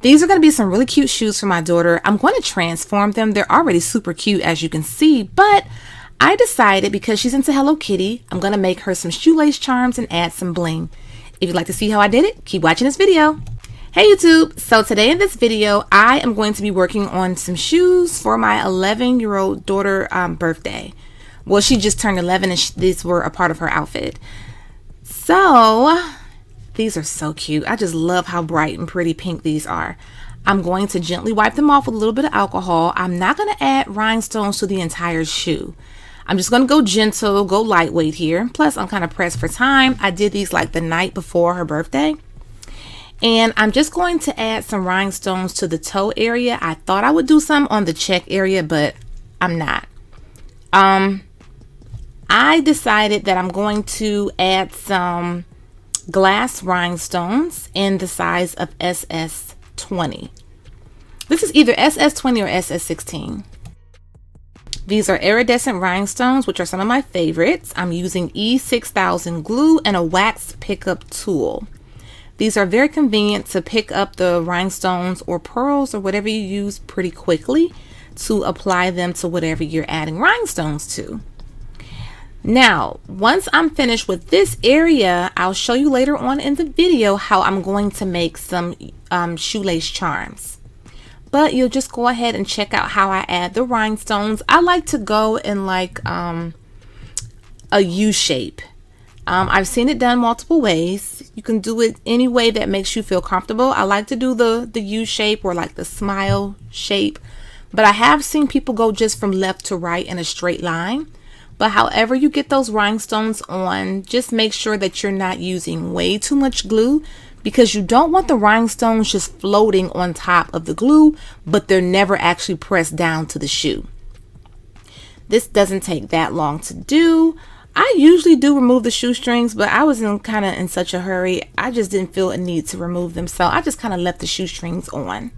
These are going to be some really cute shoes for my daughter. I'm going to transform them. They're already super cute, as you can see, but I decided because she's into Hello Kitty, I'm going to make her some shoelace charms and add some bling. If you'd like to see how I did it, keep watching this video. Hey YouTube, so today in this video, I am going to be working on some shoes for my 11-year-old daughter birthday. Well, she just turned 11 and these were a part of her outfit. So these are so cute. I just love how bright and pretty pink these are. I'm going to gently wipe them off with a little bit of alcohol. I'm not going to add rhinestones to the entire shoe. I'm just going to go gentle, go lightweight here. Plus, I'm kind of pressed for time. I did these like the night before her birthday. And I'm just going to add some rhinestones to the toe area. I thought I would do some on the check area, but I'm not. I decided that I'm going to add some glass rhinestones in the size of SS20. This is either SS20 or SS16. These are iridescent rhinestones, which are some of my favorites. I'm using E6000 glue and a wax pickup tool. These are very convenient to pick up the rhinestones or pearls or whatever you use pretty quickly to apply them to whatever you're adding rhinestones to. Now, once I'm finished with this area, I'll show you later on in the video how I'm going to make some shoelace charms. But you'll just go ahead and check out how I add the rhinestones. I like to go in like a U shape. I've seen it done multiple ways. You can do it any way that makes you feel comfortable. I like to do the U shape or like the smile shape. But I have seen people go just from left to right in a straight line. But however you get those rhinestones on, just make sure that you're not using way too much glue, because you don't want the rhinestones just floating on top of the glue, but they're never actually pressed down to the shoe. This doesn't take that long to do. I usually do remove the shoestrings, but I was kind of in such a hurry. I just didn't feel a need to remove them, so I just kind of left the shoestrings on.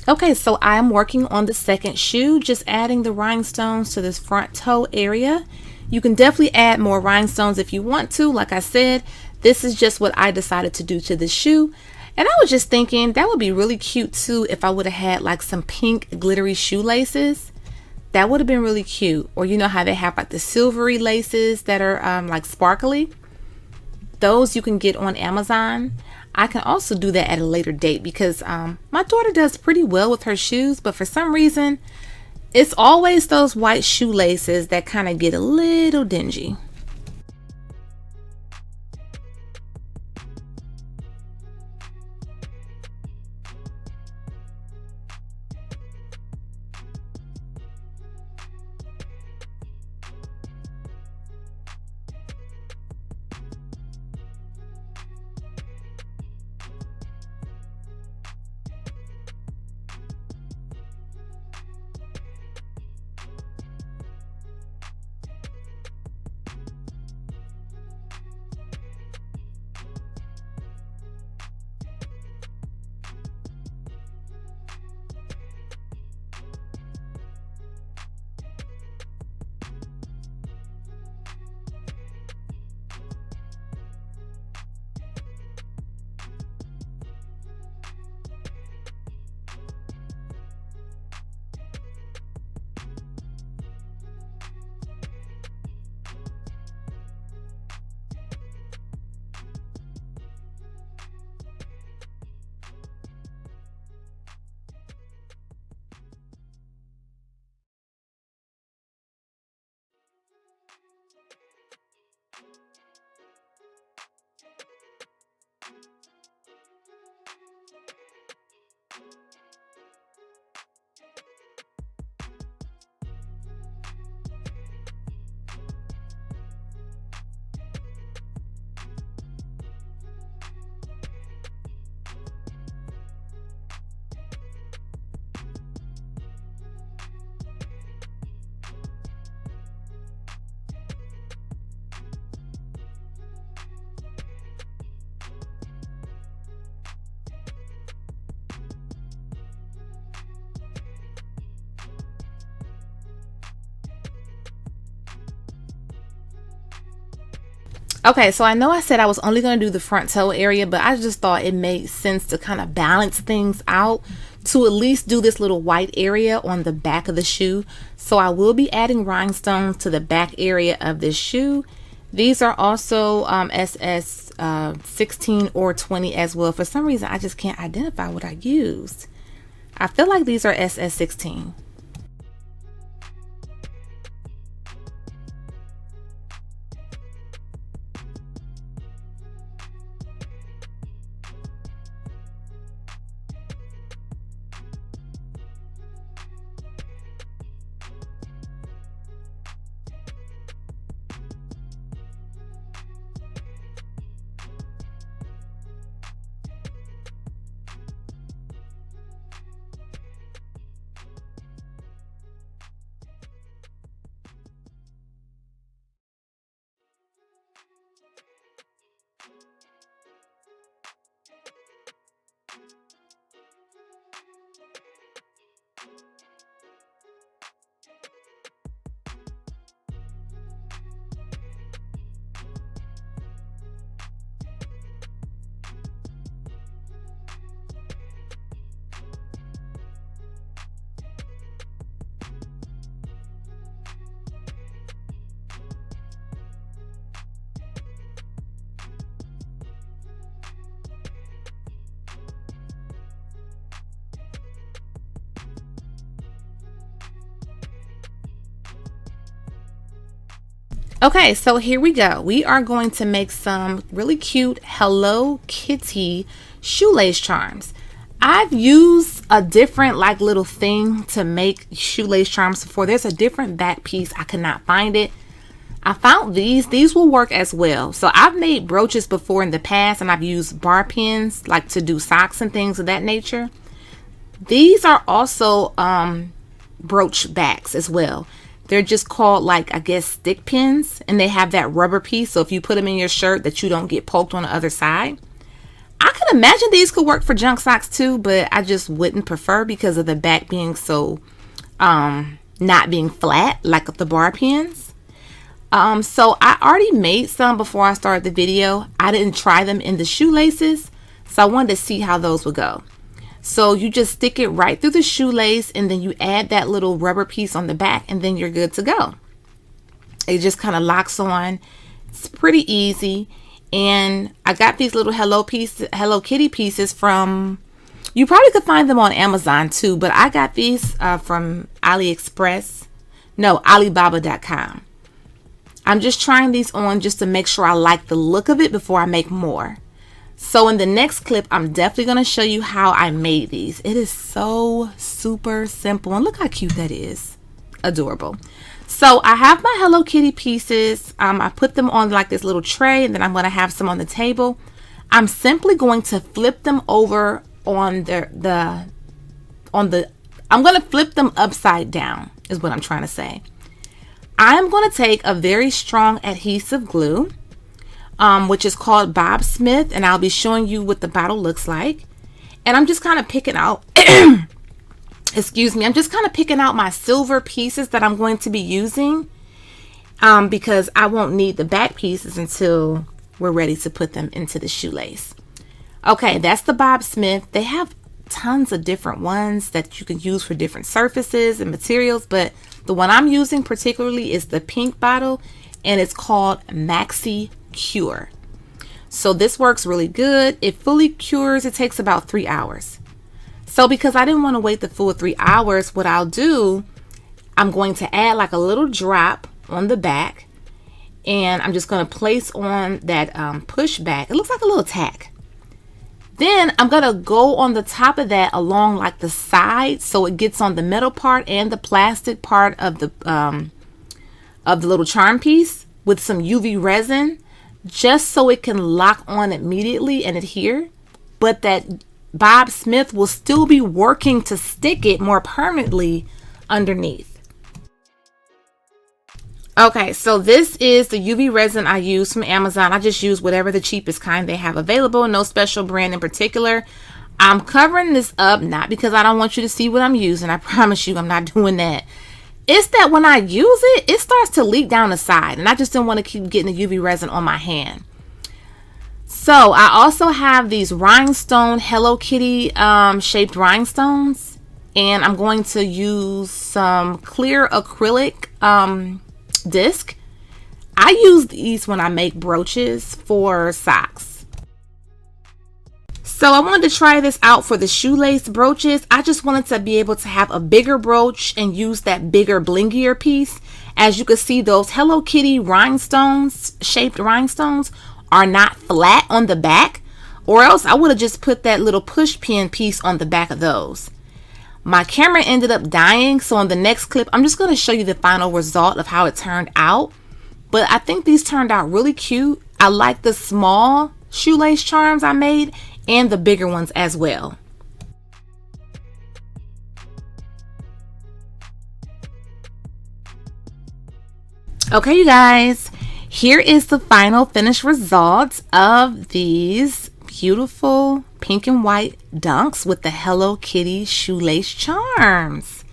Okay, so I'm working on the second shoe, just adding the rhinestones to this front toe area. You can definitely add more rhinestones if you want to. Like I said, this is just what I decided to do to this shoe. And I was just thinking that would be really cute too if I would have had like some pink glittery shoelaces. That would have been really cute. Or you know how they have like the silvery laces that are like sparkly? Those you can get on Amazon. I can also do that at a later date because my daughter does pretty well with her shoes, but for some reason, it's always those white shoelaces that kind of get a little dingy. Okay, so I know I said I was only going to do the front toe area, but I just thought it made sense to kind of balance things out to at least do this little white area on the back of the shoe. So I will be adding rhinestones to the back area of this shoe. These are also SS 16 or 20 as well. For some reason, I just can't identify what I used. I feel like these are SS 16. Okay, so here we go. We are going to make some really cute Hello Kitty shoelace charms. I've used a different like little thing to make shoelace charms before. There's a different back piece. I could not find it. I found these. These will work as well. So I've made brooches before in the past, and I've used bar pins like to do socks and things of that nature. These are also brooch backs as well. They're just called, like, I guess, stick pins, and they have that rubber piece, so if you put them in your shirt that you don't get poked on the other side. I can imagine these could work for junk socks too, but I just wouldn't prefer because of the back being so not being flat like the bar pins. So I already made some before I started the video. I didn't try them in the shoelaces, so I wanted to see how those would go. So you just stick it right through the shoelace, and then you add that little rubber piece on the back, and then you're good to go. It just kind of locks on. It's pretty easy. And I got these little Hello Kitty pieces from, you probably could find them on Amazon too, but I got these from Alibaba.com. I'm just trying these on just to make sure I like the look of it before I make more. So in the next clip, I'm definitely going to show you how I made these. It is so super simple. And look how cute that is. Adorable. So I have my Hello Kitty pieces. I put them on like this little tray, and then I'm going to have some on the table. I'm simply going to flip them over on I'm going to flip them upside down is what I'm trying to say. I'm going to take a very strong adhesive glue, which is called Bob Smith, and I'll be showing you what the bottle looks like. And I'm just kind of picking out excuse me, I'm just kind of picking out my silver pieces that I'm going to be using, because I won't need the back pieces until we're ready to put them into the shoelace. Okay, that's the Bob Smith. They have tons of different ones that you can use for different surfaces and materials, but the one I'm using particularly is the pink bottle, and it's called Maxi Cure. So this works really good. It fully cures. It takes about 3 hours. So because I didn't want to wait the full 3 hours, what I'll do, I'm going to add like a little drop on the back, and I'm just going to place on that push back. It looks like a little tack. Then I'm going to go on the top of that along like the side, so it gets on the metal part and the plastic part of the little charm piece with some UV resin, just so it can lock on immediately and adhere, but that Bob Smith will still be working to stick it more permanently underneath. Okay, so this is the UV resin I use from Amazon. I just use whatever the cheapest kind they have available, no special brand in particular. I'm covering this up not because I don't want you to see what I'm using. I promise you I'm not doing that. It's that when I use it, it starts to leak down the side, and I just didn't want to keep getting the UV resin on my hand. So I also have these rhinestone Hello Kitty shaped rhinestones, and I'm going to use some clear acrylic disc. I use these when I make brooches for socks. So I wanted to try this out for the shoelace brooches. I just wanted to be able to have a bigger brooch and use that bigger blingier piece. As you can see, those Hello Kitty rhinestones, shaped rhinestones, are not flat on the back, or else I would have just put that little push pin piece on the back of those. My camera ended up dying, so on the next clip I'm just going to show you the final result of how it turned out. But I think these turned out really cute. I like the small shoelace charms I made and the bigger ones as well. Okay, you guys, here is the final finished result of these beautiful pink and white dunks with the Hello Kitty shoelace charms.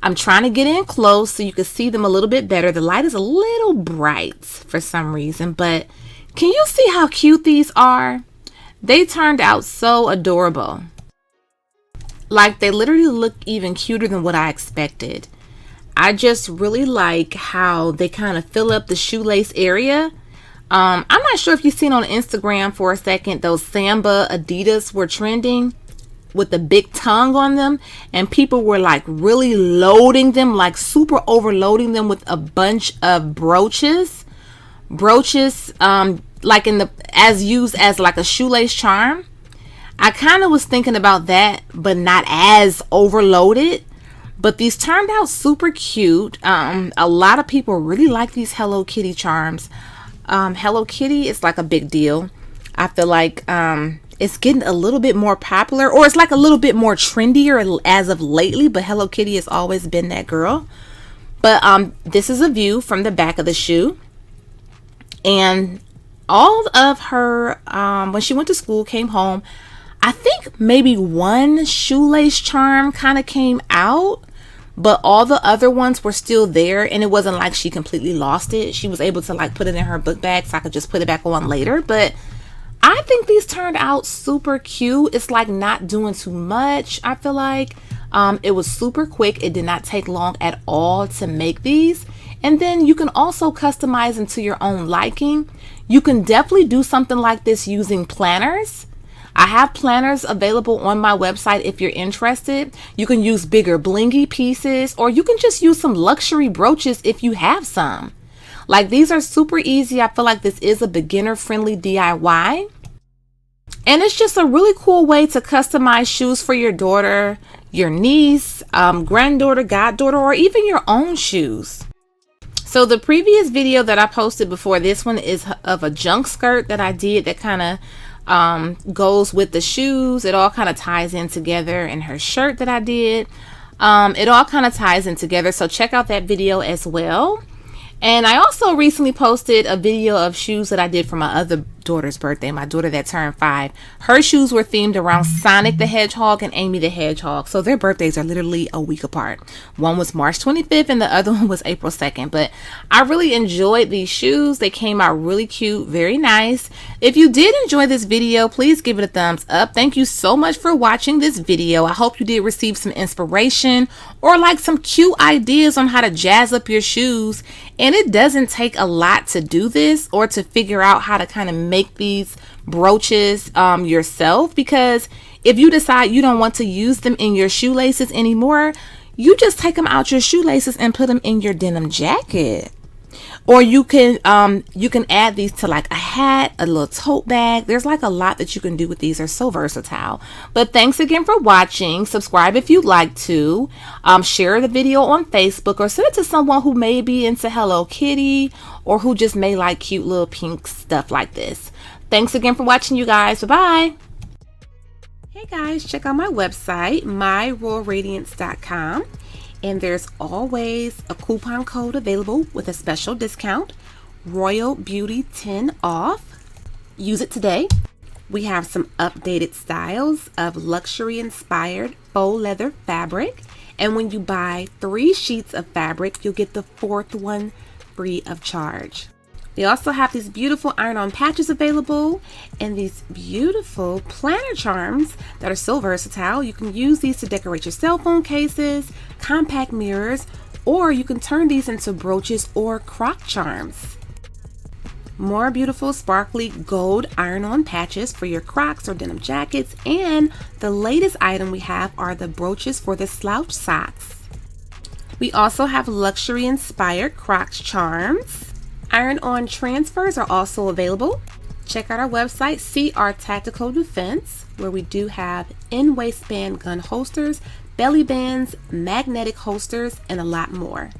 I'm trying to get in close so you can see them a little bit better. The light is a little bright for some reason, but can you see how cute these are? They turned out so adorable. Like, they literally look even cuter than what I expected. I just really like how they kind of fill up the shoelace area. I'm not sure if you've seen on Instagram for a second, those Samba Adidas were trending with the big tongue on them, and people were like really loading them, like super overloading them with a bunch of brooches, like as used as like a shoelace charm. I kind of was thinking about that, but not as overloaded. But these turned out super cute. A lot of people really like these Hello Kitty charms. Hello Kitty is like a big deal. I feel like it's getting a little bit more popular, or it's like a little bit more trendier as of lately, but Hello Kitty has always been that girl. But this is a view from the back of the shoe, and all of her when she went to school, came home, I think maybe one shoelace charm kind of came out, but all the other ones were still there, and it wasn't like she completely lost it. She was able to like put it in her book bag so I could just put it back on later. But I think these turned out super cute. It's like not doing too much. I feel like it was super quick. It did not take long at all to make these. And then you can also customize them to your own liking. You can definitely do something like this using planners. I have planners available on my website if you're interested. You can use bigger blingy pieces, or you can just use some luxury brooches if you have some. Like, these are super easy. I feel like this is a beginner friendly DIY. And it's just a really cool way to customize shoes for your daughter, your niece, granddaughter, goddaughter, or even your own shoes. So the previous video that I posted before this one is of a junk skirt that I did that kind of goes with the shoes. It all kind of ties in together, and her shirt that I did, it all kind of ties in together, so check out that video as well. And I also recently posted a video of shoes that I did for my other daughter's birthday, my daughter that turned 5. Her shoes were themed around Sonic the Hedgehog and Amy the Hedgehog, so their birthdays are literally a week apart. One was March 25th and the other one was April 2nd. But I really enjoyed these shoes. They came out really cute, very nice. If you did enjoy this video, please give it a thumbs up. Thank you so much for watching this video. I hope you did receive some inspiration or like some cute ideas on how to jazz up your shoes. And it doesn't take a lot to do this or to figure out how to kind of make these brooches yourself, because if you decide you don't want to use them in your shoelaces anymore, you just take them out your shoelaces and put them in your denim jacket. Or you can add these to like a hat, a little tote bag. There's like a lot that you can do with these. They're so versatile. But thanks again for watching. Subscribe if you'd like to. Share the video on Facebook, or send it to someone who may be into Hello Kitty, or who just may like cute little pink stuff like this. Thanks again for watching, you guys. Bye-bye. Hey guys, check out my website, myroyalradiance.com. And there's always a coupon code available with a special discount, Royal Beauty 10 off. Use it today. We have some updated styles of luxury inspired faux leather fabric. And when you buy 3 sheets of fabric, you'll get the 4th one free of charge. They also have these beautiful iron-on patches available and these beautiful planner charms that are so versatile. You can use these to decorate your cell phone cases, compact mirrors, or you can turn these into brooches or croc charms. More beautiful sparkly gold iron-on patches for your Crocs or denim jackets, and the latest item we have are the brooches for the slouch socks. We also have luxury inspired Crocs charms. Iron-on transfers are also available. Check out our website, see our tactical defense, where we do have in-waistband gun holsters, belly bands, magnetic holsters, and a lot more.